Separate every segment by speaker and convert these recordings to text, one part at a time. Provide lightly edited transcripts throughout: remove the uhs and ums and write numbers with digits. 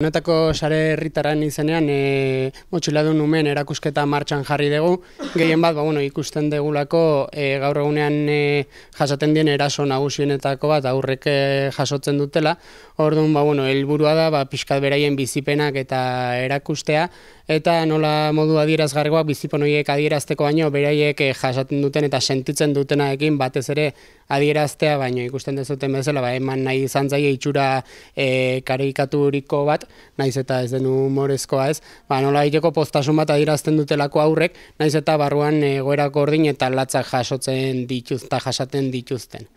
Speaker 1: Honetako sare herritarren izenean motxiladun umeen erakusketa martxan jarri dugu. Gehien bat, ikusten degulako gaur egunean jasaten dien eraso nagusienetako bat aurrek jasotzen dutela. Orduan, helburua da pixkat beraien bizipenak eta erakustea, eta nola modu adierazgarriak bizipen horiek adierazteko baino beraiek jasaten duten eta sentitzen dutenarekin batez ere adieraztea, baino ikusten dezuten bezala, eman nahi izan zaie itxura karikaturiko bat, naiz eta ez den humorezkoa ez, nola egiteko poztasun bat adierazten dutelako aurrek, naiz eta barruan egoera gordin eta latzak jasaten dituzten.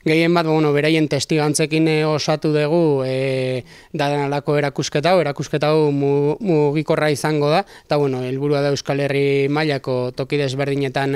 Speaker 1: Gehien bat, beraien testigantzekin osatu dugu danalako erakusketa hau mugikorra izango da, eta helburua da Euskal Herri mailako toki desberdinetan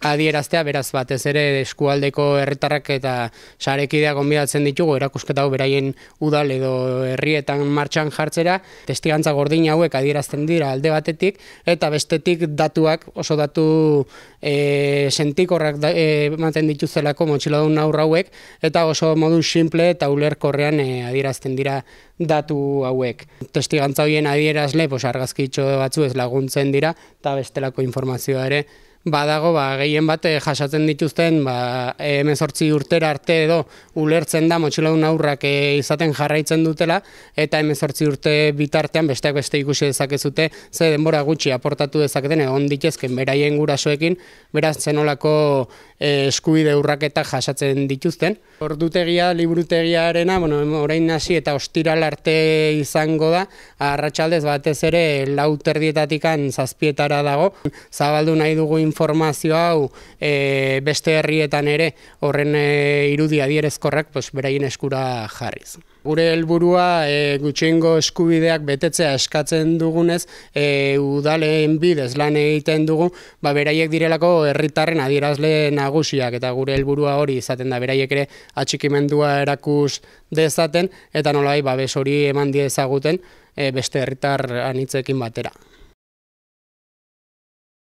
Speaker 1: adieraztea, beraz batez ere eskualdeko herritarrak eta sarekideak gonbidatzen ditugu erakusketa hau beraien udal edo herrietan martxan jartzera. Testigantza gordin hauek adierazten dira alde batetik, eta bestetik datuak, oso datu sentikorrak ematen dituztelako motxiladun haur hauek, eta oso modu simple eta ulerkorrean adierazten dira datu hauek. Testigantza horien adierazle argazkitxo batzu ez laguntzen dira, eta bestelako informazioa ere badago, gehien bat jasatzen dituzten 18 urtera arte edo ulertzen da motxiladun haurrak izaten jarraitzen dutela, eta 18 urte bitartean besteak beste ikusi dezakezute ze denbora gutxi aportatu dezaketen egon ditezken beraien gurasoekin, beraz zenolako eskubide urraketak jasatzen dituzten. Ordutegia, liburutegiarena, orain hasi eta ostiral arte izango da, arratsaldez batez ere 4:00 7:00 dago, zabaldu nahi dugu informazio hau beste herrietan ere horren irudi adierezkorrak beraien eskura jarriz. Gure helburua gutxiengo eskubideak betetzea eskatzen dugunez, udalen bidez lan egiten dugu, beraiek direlako herritarren adierazle nagusiak, eta gure helburua hori izaten da, beraiek ere atxikimendua erakus dezaten, eta nolabait babes hori eman diezaguten beste herritar anitzekin batera.